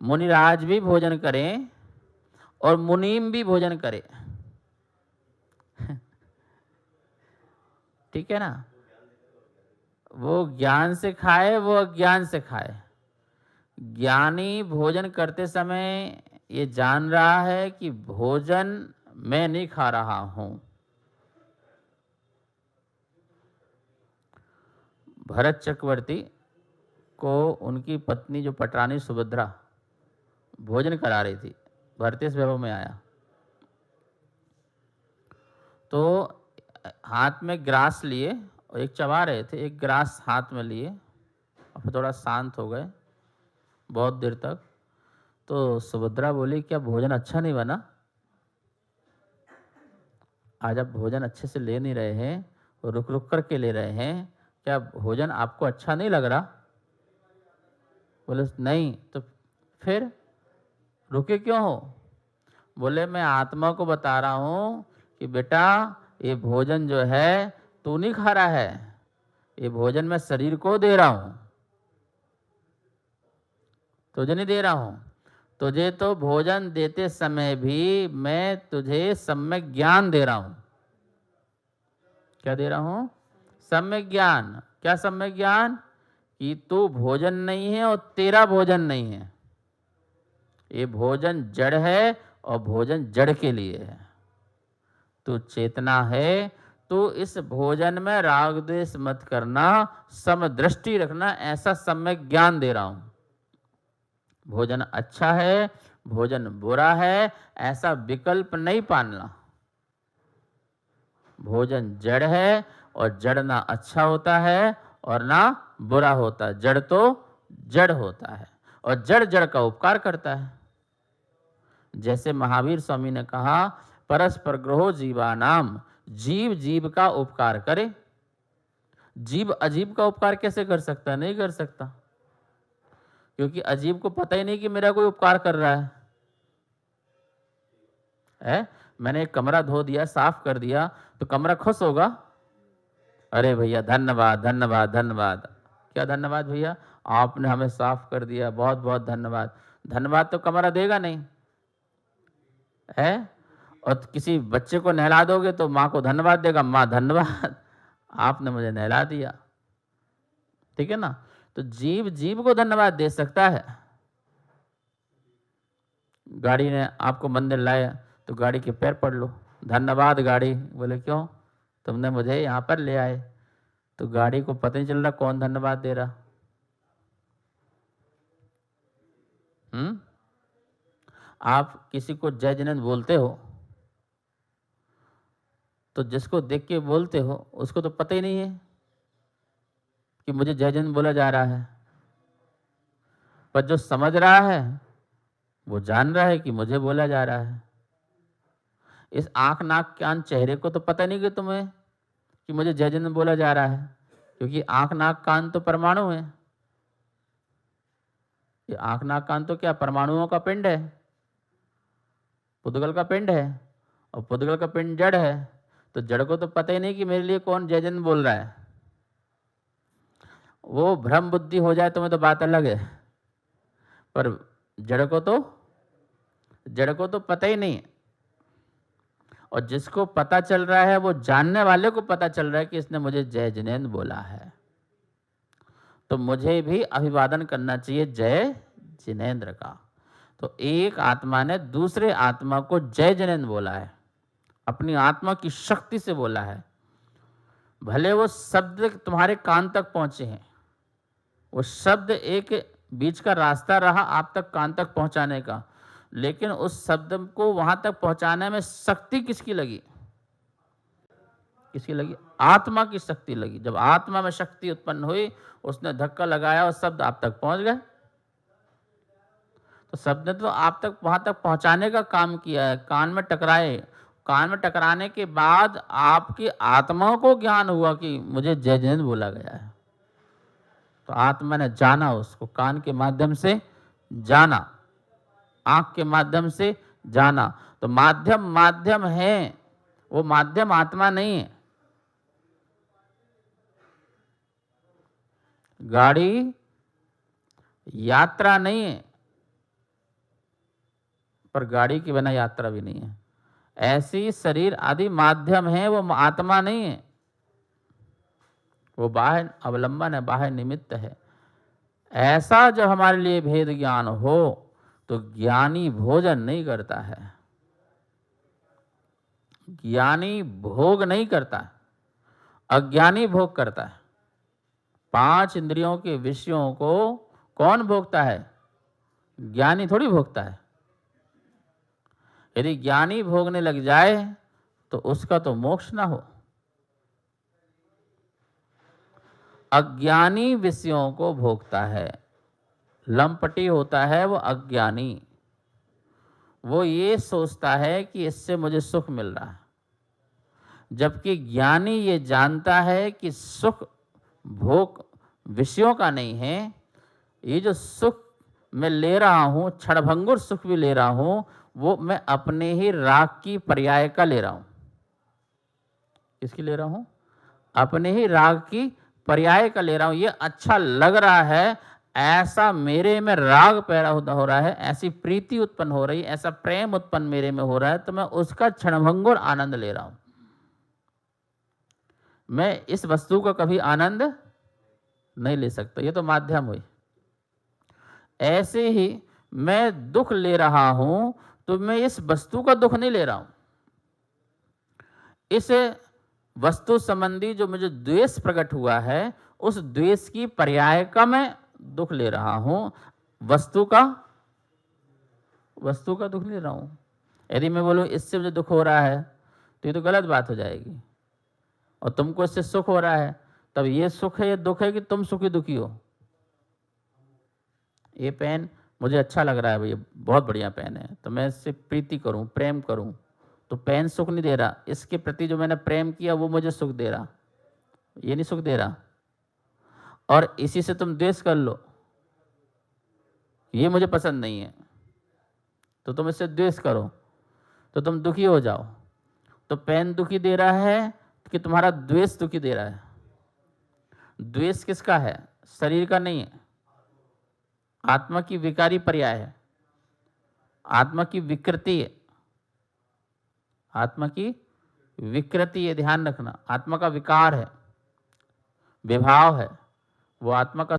मुनिराज भी भोजन करें और मुनीम भी भोजन करे। ठीक है ना? वो ज्ञान से खाए, वो अज्ञान से खाए। ज्ञानी भोजन करते समय ये जान रहा है कि भोजन मैं नहीं खा रहा हूं। भरत चक्रवर्ती को उनकी पत्नी जो पटरानी सुभद्रा भोजन करा रही थी, भरतेश वैभव में आया तो हाथ में ग्रास लिए और एक चबा रहे थे, एक ग्रास हाथ में लिए और फिर थोड़ा शांत हो गए बहुत देर तक। तो सुभद्रा बोली, क्या भोजन अच्छा नहीं बना? आज आप भोजन अच्छे से ले नहीं रहे हैं, रुक रुक करके ले रहे हैं, क्या भोजन आपको अच्छा नहीं लग रहा? बोले नहीं। तो फिर रुके क्यों हो? बोले मैं आत्मा को बता रहा हूं कि बेटा ये भोजन जो है तू नहीं खा रहा है, ये भोजन मैं शरीर को दे रहा हूं, तुझे नहीं दे रहा हूं। तुझे तो भोजन देते समय भी मैं तुझे सम्यक ज्ञान दे रहा हूं। क्या दे रहा हूं? सम्यक ज्ञान। क्या सम्यक ज्ञान? कि तू भोजन नहीं है और तेरा भोजन नहीं है, ये भोजन जड़ है और भोजन जड़ के लिए है। तू चेतना है, तो इस भोजन में राग द्वेष मत करना, समदृष्टि रखना, ऐसा सम्यक ज्ञान दे रहा हूं। भोजन अच्छा है, भोजन बुरा है, ऐसा विकल्प नहीं पालना। भोजन जड़ है और जड़ ना अच्छा होता है और ना बुरा होता है। जड़ तो जड़ होता है और जड़ जड़ का उपकार करता है। जैसे महावीर स्वामी ने कहा, परस्पर ग्रहो जीवानाम, जीव जीव का उपकार करे। जीव अजीब का उपकार कैसे कर सकता है? नहीं कर सकता, क्योंकि अजीब को पता ही नहीं कि मेरा कोई उपकार कर रहा है? मैंने एक कमरा धो दिया, साफ कर दिया, तो कमरा खुश होगा? अरे भैया धन्यवाद धन्यवाद धन्यवाद। क्या धन्यवाद भैया? आपने हमें साफ कर दिया, बहुत बहुत धन्यवाद। धन्यवाद तो कमरा देगा नहीं है। और किसी बच्चे को नहला दोगे तो माँ को धन्यवाद देगा, माँ धन्यवाद आपने मुझे नहला दिया। ठीक है ना? तो जीव जीव को धन्यवाद दे सकता है। गाड़ी ने आपको मंदिर लाया तो गाड़ी के पैर पड़ लो, धन्यवाद गाड़ी। बोले क्यों? तुमने मुझे यहाँ पर ले आए। तो गाड़ी को पता नहीं चल रहा कौन धन्यवाद दे रहा। आप किसी को जय जिनेंद्र बोलते हो तो जिसको देख के बोलते हो उसको तो पता ही नहीं है कि मुझे जय जिनेंद्र बोला जा रहा है, पर जो समझ रहा है वो जान रहा है कि मुझे बोला जा रहा है। इस आंख नाक कान चेहरे को तो पता नहीं कि तुम्हें कि मुझे जय जिनेंद्र बोला जा रहा है, क्योंकि आंख नाक कान तो परमाणु है। ये आंख नाक कान तो क्या परमाणुओं का पिंड है, पुद्गल का पिंड है, और पुद्गल का पिंड जड़ है। तो जड़ को तो पता ही नहीं कि मेरे लिए कौन जय जिनेंद्र बोल रहा है। वो भ्रम बुद्धि हो जाए तुम्हें तो बात अलग है, पर जड़ को तो पता ही नहीं। और जिसको पता चल रहा है वो जानने वाले को पता चल रहा है कि इसने मुझे जय जिनेंद्र बोला है, तो मुझे भी अभिवादन करना चाहिए जय जिनेंद्र का। तो एक आत्मा ने दूसरे आत्मा को जय जिनेंद्र बोला है, अपनी आत्मा की शक्ति से बोला है। भले वो शब्द तुम्हारे कान तक पहुंचे हैं, वो शब्द एक बीच का रास्ता रहा आप तक कान तक पहुंचाने का, लेकिन उस शब्द को वहां तक पहुंचाने में शक्ति किसकी लगी? किसकी लगी? आत्मा की शक्ति लगी। जब आत्मा में शक्ति उत्पन्न हुई, उसने धक्का लगाया और शब्द आप तक पहुंच गए। तो शब्द ने तो आप तक वहां तक पहुंचाने का काम किया है। कान में टकराए, कान में टकराने के बाद आपकी आत्मा को ज्ञान हुआ कि मुझे जय जिनेंद्र बोला गया है। तो आत्मा ने जाना, उसको कान के माध्यम से जाना, आंख के माध्यम से जाना। तो माध्यम माध्यम है, वो माध्यम आत्मा नहीं है। गाड़ी यात्रा नहीं है, पर गाड़ी के बिना यात्रा भी नहीं है। ऐसी शरीर आदि माध्यम है, वो आत्मा नहीं है, वो बाह्य अवलंबन है, बाह्य निमित्त है। ऐसा जब हमारे लिए भेद ज्ञान हो तो ज्ञानी भोजन नहीं करता है, ज्ञानी भोग नहीं करता, अज्ञानी भोग करता है। 5 इंद्रियों के विषयों को कौन भोगता है? ज्ञानी थोड़ी भोगता है। यदि ज्ञानी भोगने लग जाए तो उसका तो मोक्ष ना हो। अज्ञानी विषयों को भोगता है, लंपटी होता है वो अज्ञानी। वो ये सोचता है कि इससे मुझे सुख मिल रहा है, जबकि ज्ञानी ये जानता है कि सुख भोग विषयों का नहीं है। ये जो सुख मैं ले रहा हूँ, क्षणभंगुर सुख भी ले रहा हूँ, वो मैं अपने ही राग की पर्याय का ले रहा हूँ। किसकी ले रहा हूँ? अपने ही राग की पर्याय का ले रहा हूँ। ये अच्छा लग रहा है, ऐसा मेरे में राग पैदा हो रहा है, ऐसी प्रीति उत्पन्न हो रही है, ऐसा प्रेम उत्पन्न मेरे में हो रहा है, तो मैं उसका क्षणभंगुर आनंद ले रहा हूँ। मैं इस वस्तु का कभी आनंद नहीं ले सकता, ये तो माध्यम हुई। ऐसे ही मैं दुख ले रहा हूं तो मैं इस वस्तु का दुख नहीं ले रहा हूं, इस वस्तु संबंधी जो मुझे द्वेष प्रकट हुआ है, उस द्वेष की पर्याय का मैं दुख ले रहा हूं, वस्तु का दुख ले रहा हूं। यदि मैं बोलूं इससे मुझे दुख हो रहा है तो ये तो गलत बात हो जाएगी, और तुमको इससे सुख हो रहा है, तब ये सुख है ये दुख है कि तुम सुखी दुखी हो? ये पेन मुझे अच्छा लग रहा है भैया, बहुत बढ़िया पेन है, तो मैं इससे प्रीति करूं, प्रेम करूं, तो पेन सुख नहीं दे रहा, इसके प्रति जो मैंने प्रेम किया वो मुझे सुख दे रहा, ये नहीं सुख दे रहा। और इसी से तुम द्वेष कर लो, ये मुझे पसंद नहीं है, तो तुम इससे द्वेष करो, तो तुम दुखी हो जाओ। तो पेन दुखी दे रहा है कि तुम्हारा द्वेष दुखी दे रहा है? द्वेष किसका है? शरीर का नहीं है, आत्मा की विकारी पर्याय है, आत्मा की विकृति है, आत्मा की विकृति है, ध्यान रखना। आत्मा का विकार है, विभाव है, वो आत्मा का